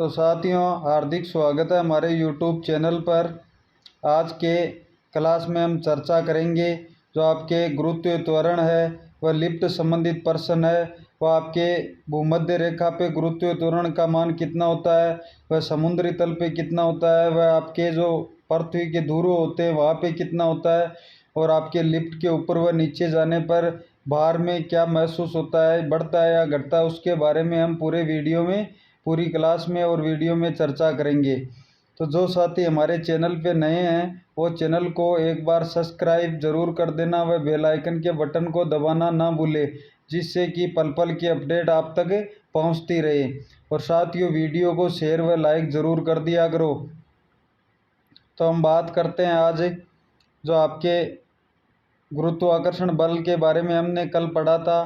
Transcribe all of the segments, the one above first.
तो साथियों, हार्दिक स्वागत है हमारे YouTube चैनल पर। आज के क्लास में हम चर्चा करेंगे जो आपके गुरुत्वीय त्वरण है वह लिफ्ट संबंधित प्रश्न है। वह आपके भूमध्य रेखा पे गुरुत्वीय त्वरण का मान कितना होता है, वह समुद्री तल पे कितना होता है, वह आपके जो पृथ्वी के ध्रुव होते हैं वहाँ पे कितना होता है, और आपके लिफ्ट के ऊपर व नीचे जाने पर भार में क्या महसूस होता है, बढ़ता है या घटता है, उसके बारे में हम पूरी क्लास में और वीडियो में चर्चा करेंगे। तो जो साथी हमारे चैनल पे नए हैं वो चैनल को एक बार सब्सक्राइब ज़रूर कर देना, व बेल आइकन के बटन को दबाना ना भूले, जिससे कि पल पल की अपडेट आप तक पहुंचती रहे। और साथियों, वीडियो को शेयर व लाइक ज़रूर कर दिया करो। तो हम बात करते हैं आज जो आपके गुरुत्वाकर्षण बल के बारे में हमने कल पढ़ा था,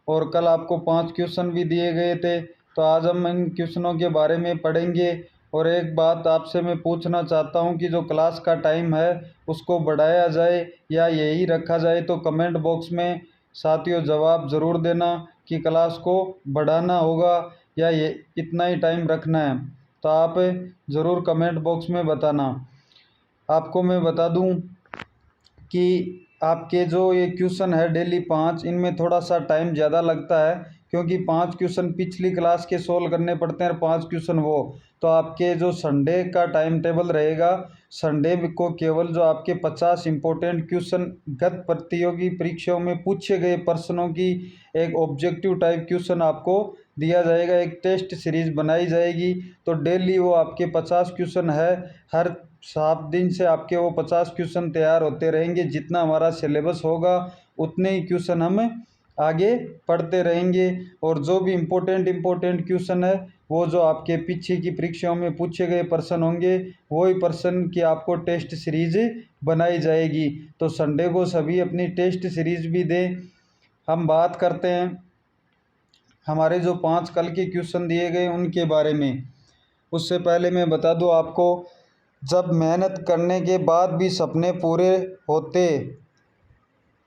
और कल आपको 5 क्वेश्चन भी दिए गए थे। तो आज हम इन क्वेश्चनों के बारे में पढ़ेंगे। और एक बात आपसे मैं पूछना चाहता हूं कि जो क्लास का टाइम है उसको बढ़ाया जाए या यही रखा जाए, तो कमेंट बॉक्स में साथियों जवाब ज़रूर देना कि क्लास को बढ़ाना होगा या ये इतना ही टाइम रखना है। तो आप ज़रूर कमेंट बॉक्स में बताना। आपको मैं बता दूं कि आपके जो ये क्वेश्चन है डेली 5, इनमें थोड़ा सा टाइम ज़्यादा लगता है, क्योंकि 5 क्वेश्चन पिछली क्लास के सोल्व करने पड़ते हैं और 5 क्वेश्चन वो। तो आपके जो संडे का टाइम टेबल रहेगा, संडे को केवल जो आपके 50 इम्पोर्टेंट क्वेश्चन गत प्रतियोगी परीक्षाओं में पूछे गए प्रश्नों की एक ऑब्जेक्टिव टाइप क्वेश्चन आपको दिया जाएगा, एक टेस्ट सीरीज बनाई जाएगी। तो डेली वो आपके 50 क्वेश्चन है, हर 7 दिन से आपके वो 50 क्वेश्चन तैयार होते रहेंगे। जितना हमारा सिलेबस होगा उतने ही क्वेश्चन हम आगे पढ़ते रहेंगे, और जो भी इम्पोर्टेंट क्वेश्चन है वो जो आपके पीछे की परीक्षाओं में पूछे गए प्रश्न होंगे वही प्रश्न की आपको टेस्ट सीरीज बनाई जाएगी। तो संडे को सभी अपनी टेस्ट सीरीज भी दें। हम बात करते हैं हमारे जो 5 कल के क्वेश्चन दिए गए उनके बारे में। उससे पहले मैं बता दूं आपको, जब मेहनत करने के बाद भी सपने पूरे होते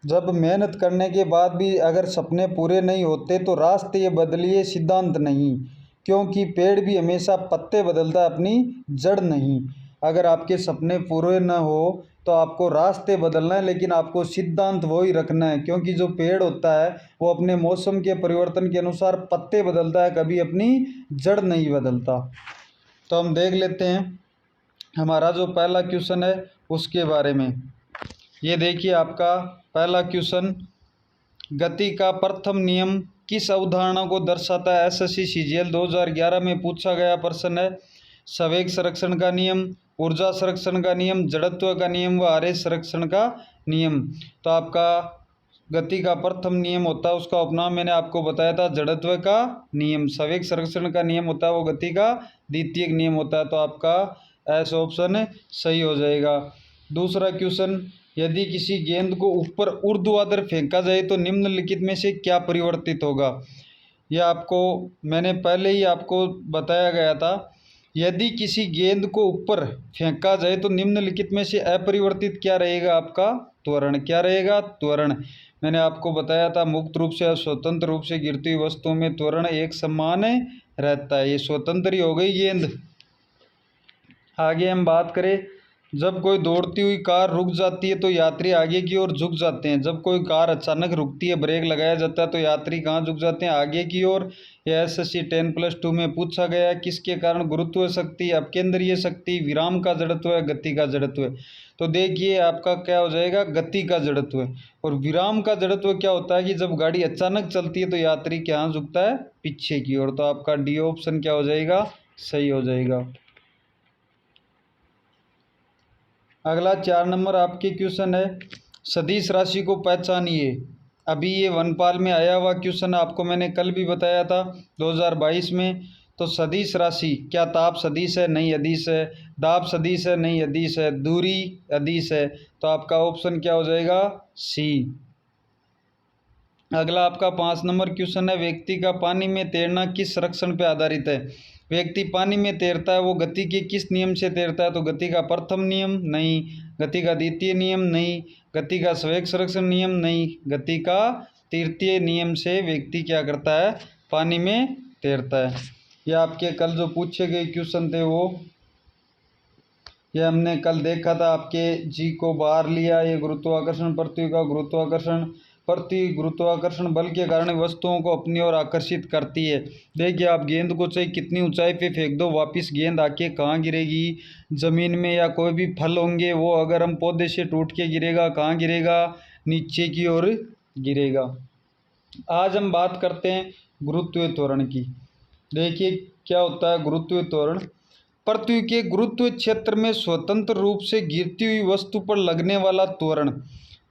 जब मेहनत करने के बाद भी अगर सपने पूरे नहीं होते तो रास्ते ये बदलिए सिद्धांत नहीं, क्योंकि पेड़ भी हमेशा पत्ते बदलता है, अपनी जड़ नहीं। अगर आपके सपने पूरे न हो तो आपको रास्ते बदलना है, लेकिन आपको सिद्धांत वही रखना है, क्योंकि जो पेड़ होता है वो अपने मौसम के परिवर्तन के अनुसार पत्ते बदलता है, कभी अपनी जड़ नहीं बदलता। तो हम देख लेते हैं हमारा जो पहला क्वेश्चन है उसके बारे में। ये देखिए आपका पहला क्वेश्चन, गति का प्रथम नियम किस अवधारणा को दर्शाता है? एसएससी सीजीएल 2011 में पूछा गया प्रश्न है। संवेग संरक्षण का नियम, ऊर्जा संरक्षण का नियम, जड़त्व का नियम व आवेश संरक्षण का नियम। तो आपका गति का प्रथम नियम होता है, उसका उपनाम मैंने आपको बताया था जड़त्व का नियम। संवेग संरक्षण का नियम होता है वो गति का द्वितीय नियम होता है। तो आपका ऐसा ऑप्शन सही हो जाएगा। दूसरा क्वेश्चन, यदि किसी गेंद को ऊपर ऊर्ध्वाधर फेंका जाए तो निम्नलिखित में से क्या परिवर्तित होगा? यह आपको मैंने पहले ही आपको बताया गया था। यदि किसी गेंद को ऊपर फेंका जाए तो निम्नलिखित में से अपरिवर्तित क्या रहेगा? आपका त्वरण। क्या रहेगा? त्वरण। मैंने आपको बताया था मुक्त रूप से और स्वतंत्र रूप से गिरती हुई वस्तुओं में त्वरण एक समान रहता है। ये स्वतंत्र ही हो गई गेंद। आगे हम बात करें, जब कोई दौड़ती हुई कार रुक जाती है तो यात्री आगे की ओर झुक जाते हैं। जब कोई कार अचानक रुकती है, ब्रेक लगाया जाता है, तो यात्री कहाँ झुक जाते हैं? आगे की ओर। यह एसएससी 10+2 में पूछा गया, किसके कारण? गुरुत्व शक्ति, अपकेंद्रीय शक्ति, विराम का जड़त्व है, गति का जड़त्व है। तो देखिए आपका क्या हो जाएगा? गति का जड़त्व। और विराम का जड़त्व क्या होता है कि जब गाड़ी अचानक चलती है तो यात्री कहाँ झुकता है? पीछे की ओर। तो आपका डी ऑप्शन क्या हो जाएगा? सही हो जाएगा। अगला 4 नंबर आपके क्वेश्चन है, सदिश राशि को पहचानिए। अभी ये वनपाल में आया हुआ क्वेश्चन आपको मैंने कल भी बताया था 2022 में। तो सदिश राशि क्या ताप सदिश है? नहीं अदिश है। दाब सदिश है? नहीं अदिश है। दूरी अदिश है। तो आपका ऑप्शन क्या हो जाएगा? सी। अगला आपका 5 नंबर क्वेश्चन है, व्यक्ति का पानी में तैरना किस संरक्षण पर आधारित है? व्यक्ति पानी में तैरता है वो गति के किस नियम से तैरता है? तो गति का प्रथम नियम? नहीं। गति का द्वितीय नियम? नहीं। गति का संवेग संरक्षण नियम? नहीं। गति का तृतीय नियम से व्यक्ति क्या करता है? पानी में तैरता है। ये आपके कल जो पूछे गए क्वेश्चन थे वो, ये हमने कल देखा था। आपके जी को बाहर लिया, ये गुरुत्वाकर्षण, पृथ्वी का गुरुत्वाकर्षण। पृथ्वी गुरुत्वाकर्षण बल के कारण वस्तुओं को अपनी ओर आकर्षित करती है। देखिए आप गेंद को चाहे कितनी ऊंचाई पे फेंक दो, वापस गेंद आके कहाँ गिरेगी, ज़मीन में। या कोई भी फल होंगे वो अगर हम पौधे से टूट के गिरेगा, कहाँ गिरेगा, नीचे की ओर गिरेगा। आज हम बात करते हैं गुरुत्वीय त्वरण की। देखिए क्या होता है गुरुत्वीय त्वरण। पृथ्वी के गुरुत्वीय क्षेत्र में स्वतंत्र रूप से गिरती हुई वस्तु पर लगने वाला त्वरण।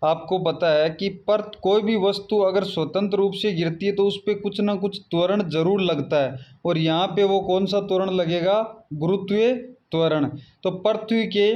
आपको पता है कि कोई भी वस्तु अगर स्वतंत्र रूप से गिरती है तो उस पर कुछ ना कुछ त्वरण जरूर लगता है, और यहाँ पे वो कौन सा त्वरण लगेगा, गुरुत्वीय त्वरण। तो पृथ्वी के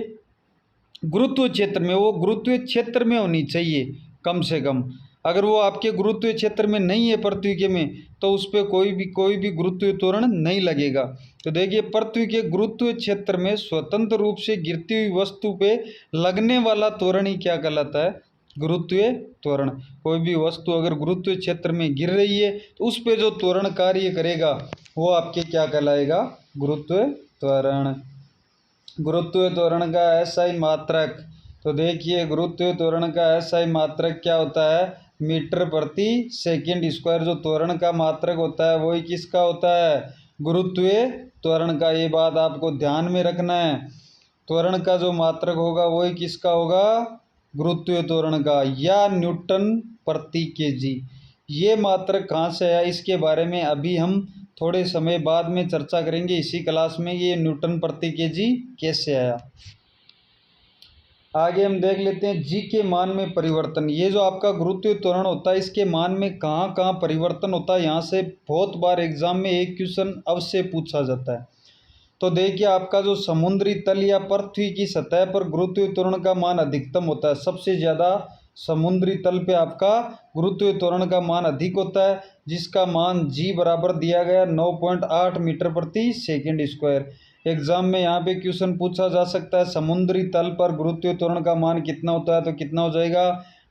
गुरुत्वीय क्षेत्र में, वो गुरुत्वीय क्षेत्र में होनी चाहिए कम से कम। अगर वो आपके गुरुत्वीय क्षेत्र में नहीं है पृथ्वी के में, तो उस पर कोई भी गुरुत्वीय त्वरण नहीं लगेगा। तो देखिए पृथ्वी के गुरुत्वीय क्षेत्र में स्वतंत्र रूप से गिरती हुई वस्तु पे लगने वाला त्वरण ही क्या कहलाता है, गुरुत्वीय त्वरण। कोई भी वस्तु अगर गुरुत्वीय क्षेत्र में गिर रही है तो उस पर जो त्वरण कार्य करेगा वो आपके क्या कहलाएगा, गुरुत्वीय त्वरण। गुरुत्वीय त्वरण का एसआई मात्रक। तो देखिए गुरुत्वीय त्वरण का एसआई मात्रक क्या होता है, मीटर प्रति सेकंड स्क्वायर। जो त्वरण का मात्रक होता है वही किसका होता है, गुरुत्वीय त्वरण का। ये बात आपको ध्यान में रखना है। त्वरण का जो मात्रक होगा वही किसका होगा, गुरुत्वीय त्वरण का, या न्यूटन प्रति केजी। ये मात्रक कहाँ से आया, इसके बारे में अभी हम थोड़े समय बाद में चर्चा करेंगे इसी क्लास में, ये न्यूटन प्रति केजी कैसे आया। आगे हम देख लेते हैं जी के मान में परिवर्तन। ये जो आपका गुरुत्वीय त्वरण होता है इसके मान में कहाँ कहाँ परिवर्तन होता है, यहाँ से बहुत बार एग्जाम में एक क्वेश्चन अवश्य पूछा जाता है। तो देखिए आपका जो समुद्री तल या पृथ्वी की सतह पर गुरुत्वीय त्वरण का मान अधिकतम होता है। सबसे ज़्यादा समुद्री तल पे आपका गुरुत्वीय त्वरण का मान अधिक होता है, जिसका मान जी बराबर दिया गया 9.8 मीटर प्रति सेकंड स्क्वायर। एग्जाम में यहाँ पे क्वेश्चन पूछा जा सकता है समुद्री तल पर गुरुत्वीय त्वरण का मान कितना होता है, तो कितना हो जाएगा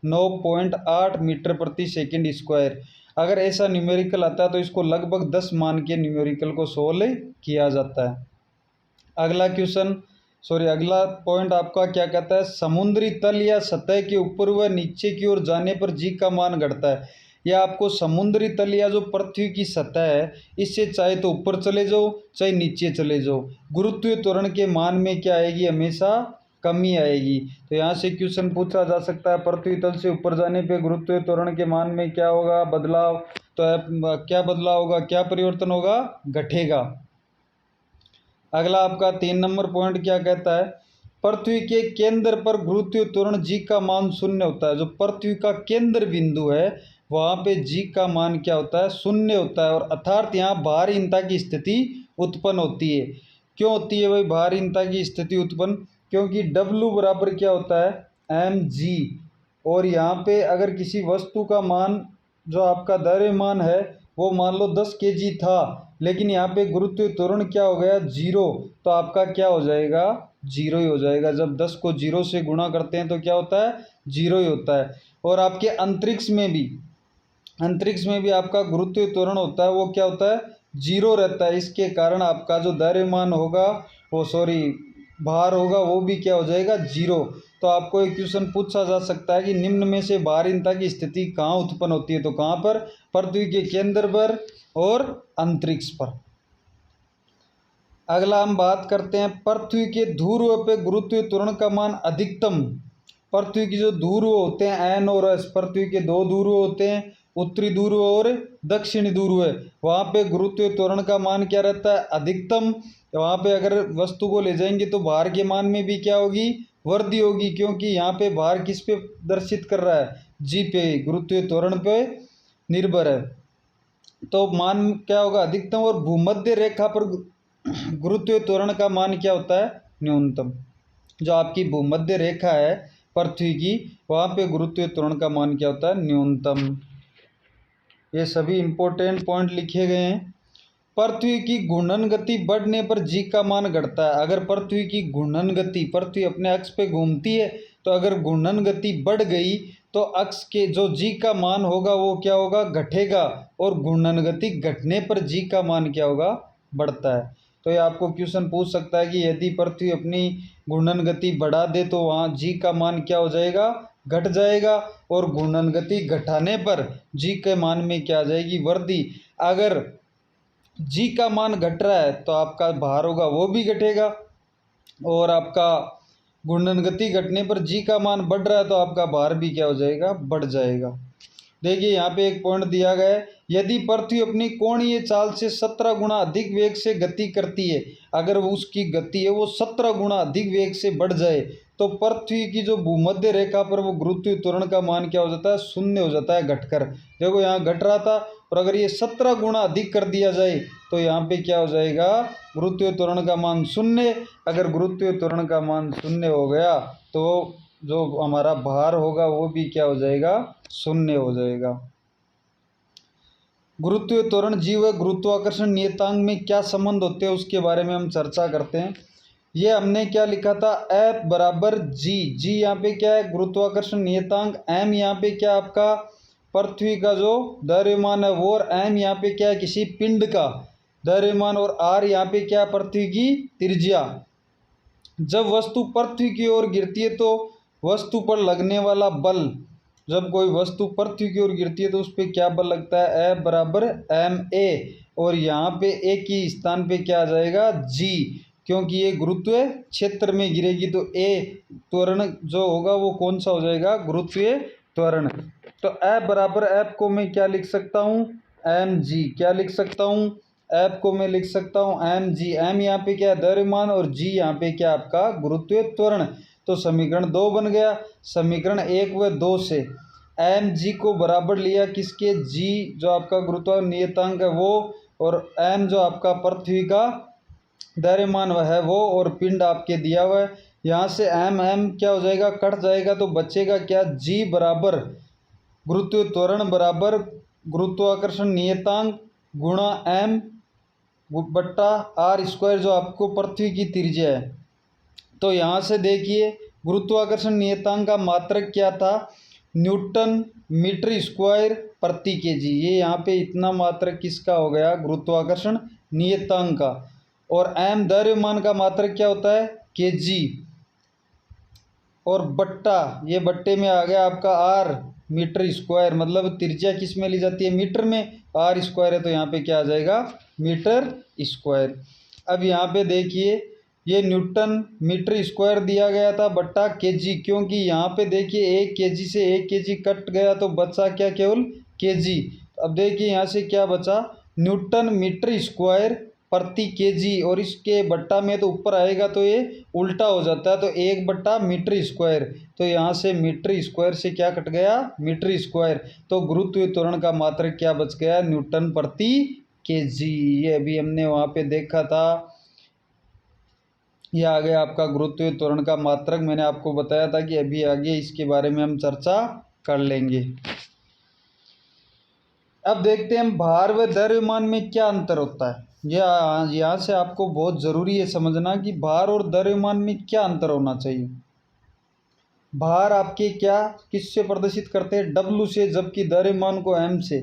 9.8 मीटर प्रति सेकंड स्क्वायर। अगर ऐसा न्यूमेरिकल आता है तो इसको लगभग 10 मान के न्यूमेरिकल को सोल्व किया जाता है। अगला पॉइंट आपका क्या कहता है, समुद्री तल या सतह के ऊपर व नीचे की ओर जाने पर जी का मान घटता है। या आपको समुद्री तल या जो पृथ्वी की सतह है इससे चाहे तो ऊपर चले जाओ चाहे नीचे चले जाओ, गुरुत्वीय त्वरण के मान में क्या आएगी, हमेशा कमी आएगी। तो यहाँ से क्वेश्चन पूछा जा सकता है पृथ्वी तल से ऊपर जाने पे गुरुत्वीय त्वरण के मान में क्या होगा, बदलाव। तो क्या बदलाव होगा, क्या परिवर्तन होगा, घटेगा। अगला आपका 3 नंबर पॉइंट क्या कहता है, पृथ्वी के केंद्र पर गुरुत्वीय त्वरण जी का मान शून्य होता है। जो पृथ्वी का केंद्र बिंदु है वहाँ पे जी का मान क्या होता है, शून्य होता है। और अर्थात यहाँ भारहीनता की स्थिति उत्पन्न होती है। क्यों होती है भाई भारहीनता की स्थिति उत्पन्न, क्योंकि W बराबर क्या होता है mg। और यहाँ पे अगर किसी वस्तु का मान जो आपका द्रव्यमान है वो मान लो 10 kg था, लेकिन यहाँ पे गुरुत्वीय त्वरण क्या हो गया, 0, तो आपका क्या हो जाएगा, 0 ही हो जाएगा। जब 10 को 0 से गुणा करते हैं तो क्या होता है, 0 ही होता है। और आपके अंतरिक्ष में भी आपका गुरुत्वीय त्वरण होता है, वो क्या होता है, 0 रहता है। इसके कारण आपका जो द्रव्यमान होगा भार होगा वो भी क्या हो जाएगा, 0। तो आपको एक क्वेश्चन पूछा जा सकता है कि निम्न में से भारहीनता की स्थिति कहाँ उत्पन्न होती है, तो कहाँ पर, पृथ्वी के केंद्र पर और अंतरिक्ष पर। अगला हम बात करते हैं पृथ्वी के ध्रुव पे गुरुत्वीय त्वरण का मान अधिकतम। पृथ्वी की जो ध्रुव होते हैं एन और एस, पृथ्वी के 2 ध्रुव होते हैं, उत्तरी ध्रुव और दक्षिणी ध्रुव है। वहाँ पे गुरुत्वीय त्वरण का मान क्या रहता है, अधिकतम। वहाँ पे अगर वस्तु को ले जाएंगे तो भार के मान में भी क्या होगी, वृद्धि होगी, क्योंकि यहाँ पे भार किस पे दर्शित कर रहा है, जी पे, गुरुत्वीय त्वरण पे निर्भर है। तो मान क्या होगा, अधिकतम। और भूमध्य रेखा पर गुरुत्वीय त्वरण का मान क्या होता है, न्यूनतम। जो आपकी भूमध्य रेखा है पृथ्वी की, वहाँ पे गुरुत्वीय त्वरण का मान क्या होता है, न्यूनतम। ये सभी इंपॉर्टेंट पॉइंट लिखे गए हैं। पृथ्वी की घूर्णन गति बढ़ने पर जी का मान घटता है। अगर पृथ्वी की घूर्णन गति, पृथ्वी अपने अक्ष पे घूमती है, तो अगर घूर्णन गति बढ़ गई तो अक्ष के जो जी का मान होगा वो क्या होगा, घटेगा। और घूर्णन गति घटने पर जी का मान क्या होगा, बढ़ता है। तो ये आपको क्वेश्चन पूछ सकता है कि यदि पृथ्वी अपनी घूर्णन गति बढ़ा दे तो वहाँ जी का मान क्या हो जाएगा, घट जाएगा, और घूर्णन गति घटाने पर जी के मान में क्या आ जाएगी, वृद्धि। अगर जी का मान घट रहा है तो आपका भार होगा वो भी घटेगा, और आपका घूर्णन गति घटने पर जी का मान बढ़ रहा है तो आपका भार भी क्या हो जाएगा, बढ़ जाएगा। देखिए यहाँ पे एक पॉइंट दिया गया है, यदि पृथ्वी अपनी कोणीय चाल से 17 गुना अधिक वेग से गति करती है, अगर उसकी गति है वो 17 गुना अधिक वेग से बढ़ जाए तो पृथ्वी की जो भूमध्य रेखा पर वो गुरुत्वीय त्वरण का मान क्या हो जाता है, शून्य हो जाता है घटकर। देखो यहाँ घट रहा था, और अगर ये 17 गुना अधिक कर दिया जाए तो यहाँ पे क्या हो जाएगा, गुरुत्वीय त्वरण का मान शून्य। अगर गुरुत्वीय त्वरण का मान शून्य हो गया तो जो हमारा भार होगा वो भी क्या हो जाएगा, शून्य हो जाएगा। गुरुत्वीय त्वरण जी व गुरुत्वाकर्षण नियतांक में क्या संबंध होते हैं उसके बारे में हम चर्चा करते हैं। ये हमने क्या लिखा था, F बराबर जी, जी यहाँ पे क्या है, गुरुत्वाकर्षण नियतांक, M यहाँ पे क्या आपका पृथ्वी का जो द्रव्यमान है वो, और M यहाँ पे क्या है किसी पिंड का द्रव्यमान, और R यहाँ पे क्या पृथ्वी की त्रिज्या। जब वस्तु पृथ्वी की ओर गिरती है तो वस्तु पर लगने वाला बल, जब कोई वस्तु पृथ्वी की ओर गिरती है तो उस पर क्या बल लगता है, F बराबर ma, और यहाँ पे ए की स्थान पे क्या आ जाएगा, g, क्योंकि ये गुरुत्वीय क्षेत्र में गिरेगी तो ए त्वरण जो होगा वो कौन सा हो जाएगा, गुरुत्वीय त्वरण। तो F बराबर F को मैं क्या लिख सकता हूँ, mg, क्या लिख सकता हूँ, F को मैं लिख सकता हूँ mg, m यहाँ पे क्या है द्रव्यमान, और g यहाँ पे क्या आपका गुरुत्वीय त्वरण। तो समीकरण 2 बन गया। समीकरण 1 व 2 से mg को बराबर लिया किसके, g जो आपका गुरुत्वाकर्षण नियतांक है वो, और m जो आपका पृथ्वी का द्रव्यमान वह है वो, और पिंड आपके दिया हुआ है। यहाँ से m क्या हो जाएगा, कट जाएगा तो बचेगा क्या, g बराबर गुरुत्वीय त्वरण बराबर गुरुत्वाकर्षण नियतांक गुणा m बट्टा आर स्क्वायर जो आपको पृथ्वी की त्रिज्या है। तो यहाँ से देखिए गुरुत्वाकर्षण नियतांक का मात्रक क्या था, न्यूटन मीटर स्क्वायर प्रति केजी। ये यहाँ पे इतना मात्रक किसका हो गया, गुरुत्वाकर्षण नियतांक का। और m द्रव्यमान का मात्रक क्या होता है, केजी, और बट्टा ये बट्टे में आ गया आपका आर मीटर स्क्वायर, मतलब त्रिज्या किस में ली जाती है, मीटर में, आर स्क्वायर है तो यहाँ पे क्या आ जाएगा, मीटर स्क्वायर। अब यहाँ पे देखिए ये न्यूटन मीटर स्क्वायर दिया गया था बट्टा केजी, क्योंकि यहाँ पे देखिए 1 केजी से 1 केजी कट गया तो बचा क्या, केवल केजी। अब देखिए यहाँ से क्या बचा, न्यूटन मीटर स्क्वायर प्रति केजी, और इसके बट्टा में तो ऊपर आएगा तो ये उल्टा हो जाता है तो 1 बट्टा मीटर स्क्वायर। तो यहाँ से मीटर स्क्वायर से क्या कट गया, मीटर स्क्वायर। तो गुरुत्वीय त्वरण का मात्रक क्या बच गया, न्यूटन प्रति केजी। ये अभी हमने वहाँ पे देखा था, ये आ गया आपका गुरुत्वीय त्वरण का मात्रक। मैंने आपको बताया था कि अभी आगे इसके बारे में हम चर्चा कर लेंगे। अब देखते हैं हम भार व द्रव्यमान में क्या अंतर होता है। यहाँ से आपको बहुत ज़रूरी है समझना कि भार और द्रव्यमान में क्या अंतर होना चाहिए। भार आपके क्या किससे प्रदर्शित करते हैं, W से, जबकि द्रव्यमान को M से।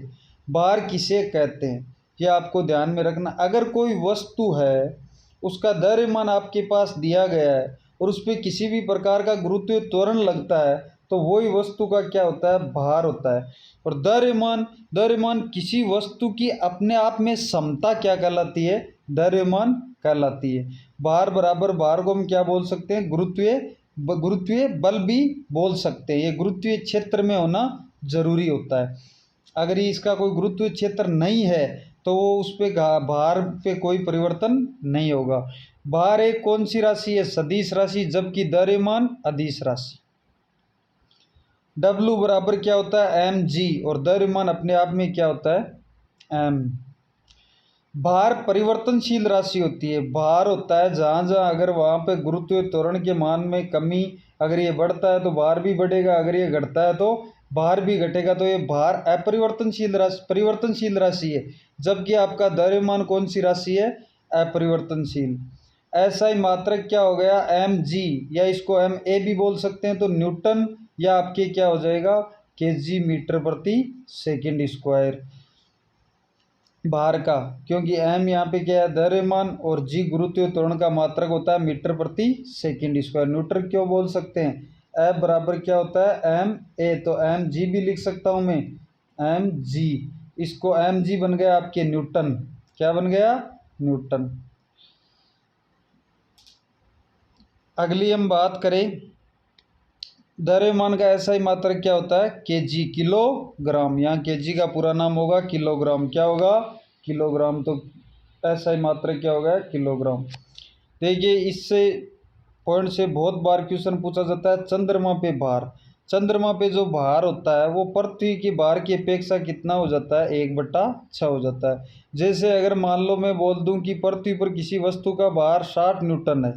भार किसे कहते हैं यह आपको ध्यान में रखना। अगर कोई वस्तु है उसका द्रव्यमान आपके पास दिया गया है और उस पर किसी भी प्रकार का गुरुत्वीय त्वरण लगता है तो वही वस्तु का क्या होता है, भार होता है। और द्रव्यमान किसी वस्तु की अपने आप में क्षमता क्या कहलाती है, द्रव्यमान कहलाती है। भार बराबर भार को हम क्या बोल सकते हैं, गुरुत्वीय बल भी बोल सकते हैं। ये गुरुत्वीय क्षेत्र में होना जरूरी होता है। अगर इसका कोई गुरुत्वीय क्षेत्र नहीं है तो वो उस पे भार पे कोई परिवर्तन नहीं होगा। भार एक कौन सी राशि है, सदिश राशि, जबकि द्रव्यमान अदिश राशि। W बराबर क्या होता है, mg, और द्रव्यमान अपने आप में क्या होता है, m। भार परिवर्तनशील राशि होती है। भार होता है जहाँ जहाँ अगर वहाँ पे गुरुत्वीय त्वरण के मान में कमी, अगर ये बढ़ता है तो भार भी बढ़ेगा, अगर ये घटता है तो भार भी घटेगा। तो ये भार परिवर्तनशील राशि है, जबकि आपका द्रव्यमान कौन सी राशि है, अपरिवर्तनशील। ऐसा ही मात्रक क्या हो गया, mg, या इसको ma भी बोल सकते हैं। तो न्यूटन या आपके क्या हो जाएगा, केजी मीटर प्रति सेकंड स्क्वायर। भार का, क्योंकि m यहाँ पे क्या है द्रव्यमान और g गुरुत्वीय त्वरण का मात्रक होता है मीटर प्रति सेकंड स्क्वायर। न्यूटन क्यों बोल सकते हैं? F बराबर क्या होता है ma, तो mg भी लिख सकता हूँ मैं mg। इसको mg बन गया आपके न्यूटन। क्या बन गया? न्यूटन। अगली हम बात करें द्रव्यमान का ऐसा ही मात्रक क्या होता है केजी, किलोग्राम। यहाँ केजी का पूरा नाम होगा किलोग्राम। क्या होगा? किलोग्राम। तो ऐसा ही मात्रक क्या होगा? किलोग्राम। देखिए इससे पॉइंट से बहुत बार क्वेश्चन पूछा जाता है चंद्रमा पे भार। चंद्रमा पे जो भार होता है वो पृथ्वी की भार की अपेक्षा कितना हो जाता है? 1/6 हो जाता है। जैसे अगर मान लो मैं बोल दूं कि पृथ्वी पर किसी वस्तु का भार 60 न्यूटन है,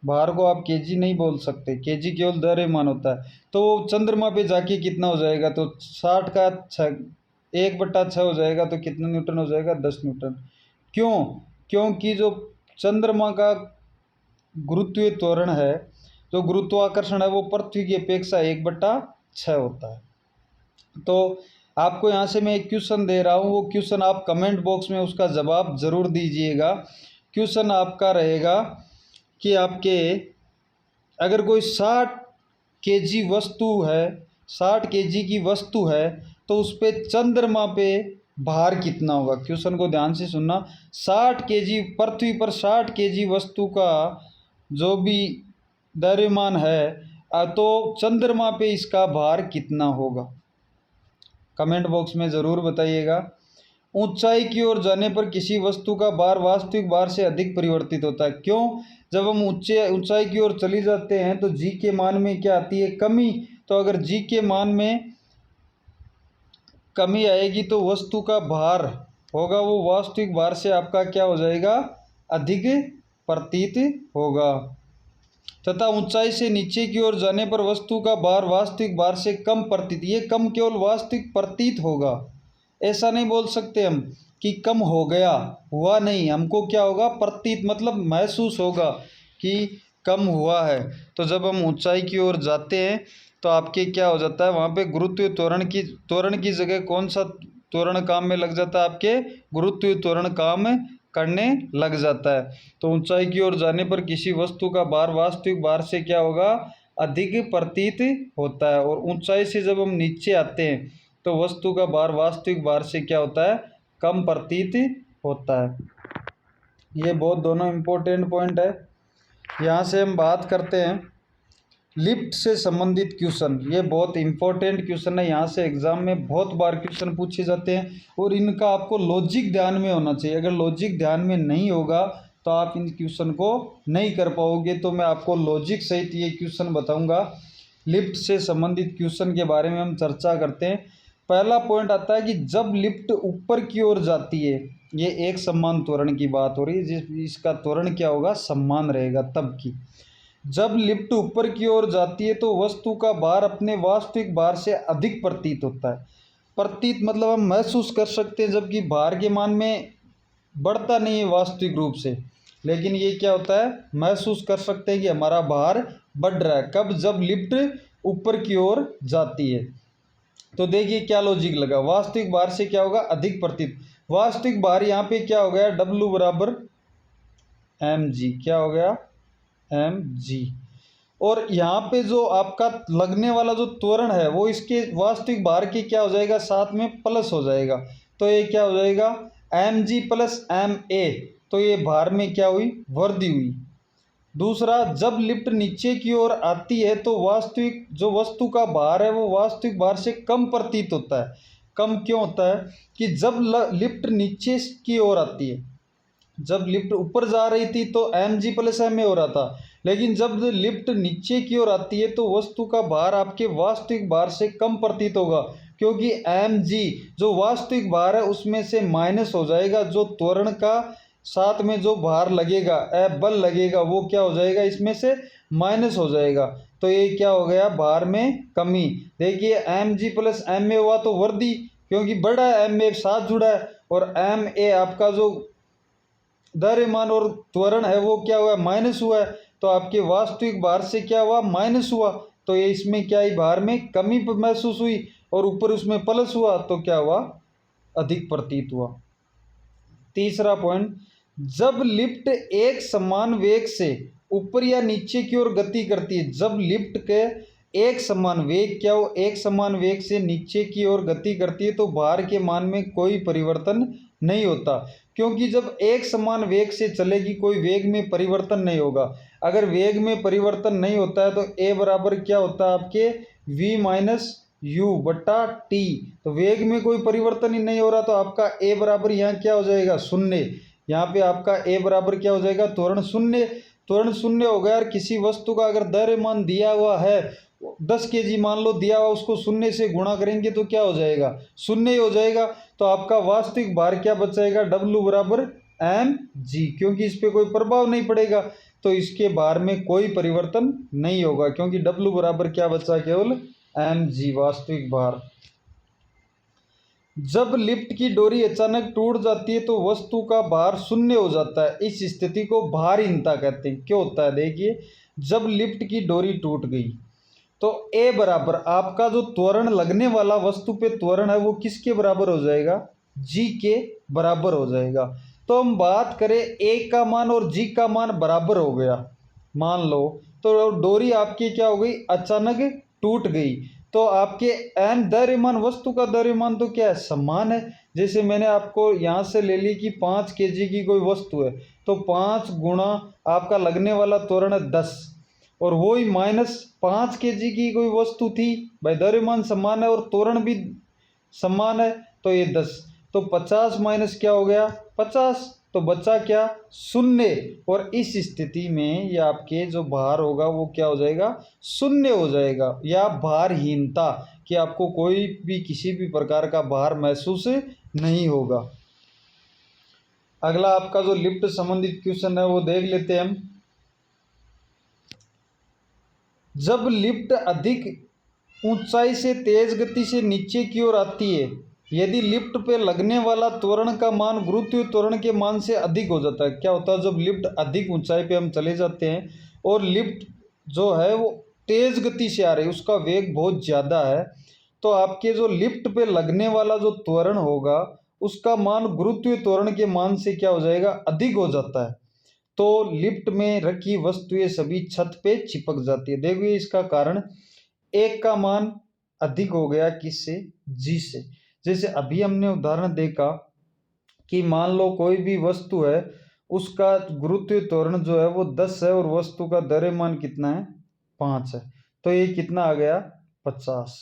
भार को आप केजी नहीं बोल सकते, केजी केवल द्रव्यमान होता है। तो चंद्रमा पे जाके कितना हो जाएगा? तो 60 का 1/6 हो जाएगा, तो कितना न्यूटन हो जाएगा? 10 न्यूटन। क्यों? क्योंकि जो चंद्रमा का गुरुत्वीय त्वरण है, जो गुरुत्वाकर्षण है, वो पृथ्वी की अपेक्षा 1/6 होता है। तो आपको यहाँ से मैं एक क्वेश्चन दे रहा हूँ, वो क्वेश्चन आप कमेंट बॉक्स में उसका जवाब ज़रूर दीजिएगा। क्वेश्चन आपका रहेगा कि आपके अगर कोई 60 केजी वस्तु है, 60 केजी की वस्तु है, तो उस पर चंद्रमा पे भार कितना होगा? क्वेश्चन को ध्यान से सुनना। 60 केजी, पृथ्वी पर 60 केजी वस्तु का जो भी द्रव्यमान है, तो चंद्रमा पे इसका भार कितना होगा? कमेंट बॉक्स में ज़रूर बताइएगा। ऊंचाई की ओर जाने पर किसी वस्तु का भार वास्तविक भार से अधिक परिवर्तित होता है। क्यों? जब हम ऊंचाई की ओर चली जाते हैं तो जी के मान में क्या आती है? कमी। तो अगर जी के मान में कमी आएगी तो वस्तु का भार होगा वो वास्तविक भार से आपका क्या हो जाएगा? अधिक प्रतीत होगा। तथा ऊंचाई से नीचे की ओर जाने पर वस्तु का भार वास्तविक भार से कम प्रतीत, ये कम केवल वास्तविक प्रतीत होगा, ऐसा नहीं बोल सकते हम कि कम हो गया, हुआ नहीं। हमको क्या होगा? प्रतीत मतलब महसूस होगा कि कम हुआ है। तो जब हम ऊंचाई की ओर जाते हैं तो आपके क्या हो जाता है? वहाँ पे गुरुत्वीय त्वरण की जगह कौन सा त्वरण काम में लग जाता है? आपके गुरुत्वीय त्वरण काम करने लग जाता है। तो ऊंचाई की ओर जाने पर किसी वस्तु का भार वास्तविक भार से क्या होगा? अधिक प्रतीत होता है। और ऊंचाई से जब हम नीचे आते हैं तो वस्तु का भार वास्तविक भार से क्या होता है? कम प्रतीत होता है। ये बहुत दोनों इम्पोर्टेंट पॉइंट है। यहाँ से हम बात करते हैं लिफ्ट से संबंधित क्वेश्चन। ये बहुत इंपॉर्टेंट क्वेश्चन है, यहाँ से एग्जाम में बहुत बार क्वेश्चन पूछे जाते हैं और इनका आपको लॉजिक ध्यान में होना चाहिए। अगर लॉजिक ध्यान में नहीं होगा तो आप इन क्वेश्चन को नहीं कर पाओगे। तो मैं आपको लॉजिक सहित ये क्वेश्चन बताऊंगा। लिफ्ट से संबंधित क्वेश्चन के बारे में हम चर्चा करते हैं। पहला पॉइंट आता है कि जब लिफ्ट ऊपर की ओर जाती है, ये एक समान त्वरण की बात हो रही है, इसका त्वरण क्या होगा? समान रहेगा तब की। जब लिफ्ट ऊपर की ओर जाती है तो वस्तु का भार अपने वास्तविक भार से अधिक प्रतीत होता है। प्रतीत मतलब हम महसूस कर सकते हैं, जबकि भार के मान में बढ़ता नहीं है वास्तविक रूप से, लेकिन ये क्या होता है? महसूस कर सकते हैं कि हमारा भार बढ़ रहा है। कब? जब लिफ्ट ऊपर की ओर जाती है। तो देखिए क्या लॉजिक लगा, वास्तविक भार से क्या होगा? अधिक प्रतीत। वास्तविक भार यहाँ पे क्या हो गया? W बराबर mg। क्या हो गया? mg। और यहाँ पे जो आपका लगने वाला जो त्वरण है वो इसके वास्तविक भार के क्या हो जाएगा? साथ में प्लस हो जाएगा। तो ये क्या हो जाएगा? mg plus ma। तो ये भार में क्या हुई? वृद्धि हुई। दूसरा, जब लिफ्ट नीचे की ओर आती है तो वास्तविक जो वस्तु का भार है वो वास्तविक भार से कम प्रतीत होता है। कम क्यों होता है? कि जब लिफ्ट नीचे की ओर आती है, जब लिफ्ट ऊपर जा रही थी तो mg प्लस ma हो रहा था, लेकिन जब लिफ्ट नीचे की ओर आती है तो वस्तु का भार आपके वास्तविक भार से कम प्रतीत होगा, क्योंकि mg जो वास्तविक भार है उसमें से माइनस हो जाएगा। जो त्वरण का साथ में जो भार लगेगा, बल लगेगा, वो क्या हो जाएगा? इसमें से माइनस हो जाएगा। तो ये क्या हो गया? भार में कमी। देखिए mg प्लस ma हुआ तो वृद्धि, क्योंकि बड़ा है, ma साथ जुड़ा है, और ma आपका जो द्रव्यमान और त्वरण है वो क्या हुआ? माइनस हुआ है। तो आपके वास्तविक भार से क्या हुआ? माइनस हुआ। तो ये इसमें क्या ही? भार में कमी महसूस हुई, और ऊपर उसमें प्लस हुआ तो क्या हुआ? अधिक प्रतीत हुआ। तीसरा पॉइंट, जब लिफ्ट एक समान वेग से ऊपर या नीचे की ओर गति करती है, जब लिफ्ट के एक समान वेग क्या हो, एक समान वेग से नीचे की ओर गति करती है तो भार के मान में कोई परिवर्तन नहीं होता, क्योंकि जब एक समान वेग से चलेगी कोई वेग में परिवर्तन नहीं होगा। अगर वेग में परिवर्तन नहीं होता है तो ए बराबर क्या होता है आपके v माइनस यू बट्टा टी, तो वेग में कोई परिवर्तन ही नहीं हो रहा तो आपका ए बराबर यहाँ क्या हो जाएगा, शून्य। यहाँ पे आपका ए बराबर क्या हो जाएगा, त्वरण शून्य। त्वरण शून्य हो गया। और किसी वस्तु का अगर द्रव्यमान दिया हुआ है 10 kg मान लो दिया हुआ, उसको शून्य से गुणा करेंगे तो क्या हो जाएगा, शून्य ही हो जाएगा। तो आपका वास्तविक भार क्या बचाएगा, W बराबर mg, क्योंकि इस पर कोई प्रभाव नहीं पड़ेगा तो इसके भार में कोई परिवर्तन नहीं होगा, क्योंकि W बराबर क्या बचा, केवल mg वास्तविक भार। जब लिफ्ट की डोरी अचानक टूट जाती है तो वस्तु का भार शून्य हो जाता है। इस स्थिति को भारहीनता कहते हैं। क्यों होता है, देखिए, जब लिफ्ट की डोरी टूट गई तो ए बराबर आपका जो त्वरण लगने वाला वस्तु पे त्वरण है वो किसके बराबर हो जाएगा, जी के बराबर हो जाएगा। तो हम बात करें ए का मान और जी का मान बराबर हो गया मान लो, तो डोरी आपकी क्या हो गई, अचानक टूट गई, तो आपके एन द्रव्यमान, वस्तु का द्रव्यमान तो क्या है, समान है। जैसे मैंने आपको यहाँ से ले ली कि 5 kg की कोई वस्तु है तो 5 गुणा आपका लगने वाला त्वरण है 10, और वही -5 kg की कोई वस्तु थी, भाई द्रव्यमान समान है और त्वरण भी समान है तो ये 10, तो 50 माइनस क्या हो गया 50, तो बचा क्या, शून्य। और इस स्थिति में ये आपके जो भार होगा वो क्या हो जाएगा, शून्य हो जाएगा, या भारहीनता, कि आपको कोई भी किसी भी प्रकार का भार महसूस नहीं होगा। अगला आपका जो लिफ्ट संबंधित क्वेश्चन है वो देख लेते हैं हम। जब लिफ्ट अधिक ऊंचाई से तेज गति से नीचे की ओर आती है, यदि लिफ्ट पे लगने वाला त्वरण का मान गुरुत्वीय त्वरण के मान से अधिक हो जाता है। क्या होता है, जब लिफ्ट अधिक ऊंचाई पे हम चले जाते हैं और लिफ्ट जो है वो तेज गति से आ रही है, उसका वेग बहुत ज़्यादा है, तो आपके जो लिफ्ट पे लगने वाला जो त्वरण होगा उसका मान गुरुत्वीय त्वरण के मान से क्या हो जाएगा, अधिक हो जाता है। तो लिफ्ट में रखी वस्तुएं सभी छत पे चिपक जाती है। देखिए इसका कारण, एक का मान अधिक हो गया किससे, जी से। जैसे अभी हमने उदाहरण देखा कि मान लो कोई भी वस्तु है, उसका गुरुत्वीय त्वरण जो है वो 10 है और वस्तु का द्रव्यमान कितना है, 5 है, तो ये कितना आ गया, 50।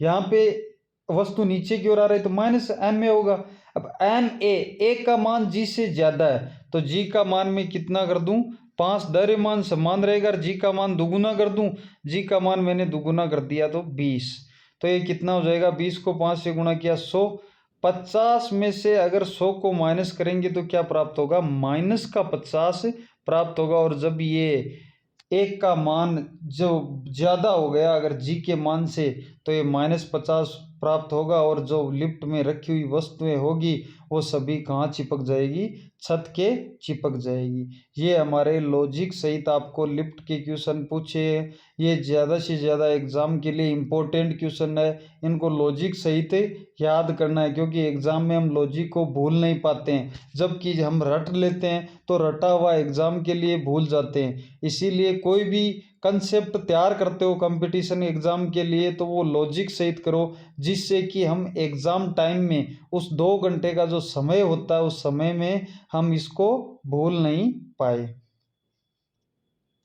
यहाँ पे वस्तु नीचे की ओर आ रही है तो -m में होगा। अब ए का मान जी से ज़्यादा है तो जी का मान में कितना कर दूं, 5, द्रव्यमान समान रहेगा, जी का मान दुगुना कर दूं, जी का मान मैंने दुगुना कर दिया तो 20, तो ये कितना हो जाएगा, 20 को 5 से गुणा किया 100, 50 में से अगर 100 को माइनस करेंगे तो क्या प्राप्त होगा, -50 प्राप्त होगा। और जब ये एक का मान जो ज़्यादा हो गया अगर जी के मान से, तो ये -50 प्राप्त होगा, और जो लिफ्ट में रखी हुई वस्तुएं होगी वो सभी कहाँ चिपक जाएगी, छत के चिपक जाएगी। ये हमारे लॉजिक सहित आपको लिफ्ट के क्वेश्चन पूछे, ये ज़्यादा से ज़्यादा एग्ज़ाम के लिए इम्पोर्टेंट क्वेश्चन है, इनको लॉजिक सहित याद करना है, क्योंकि एग्ज़ाम में हम लॉजिक को भूल नहीं पाते हैं, जबकि हम रट लेते हैं तो रटा हुआ एग्ज़ाम के लिए भूल जाते हैं। इसीलिए कोई भी कंसेप्ट तैयार करते हो कंपटीशन एग्ज़ाम के लिए तो वो लॉजिक सहित करो, जिससे कि हम एग्ज़ाम टाइम में उस 2 घंटे का जो समय होता है उस समय में हम इसको भूल नहीं पाए।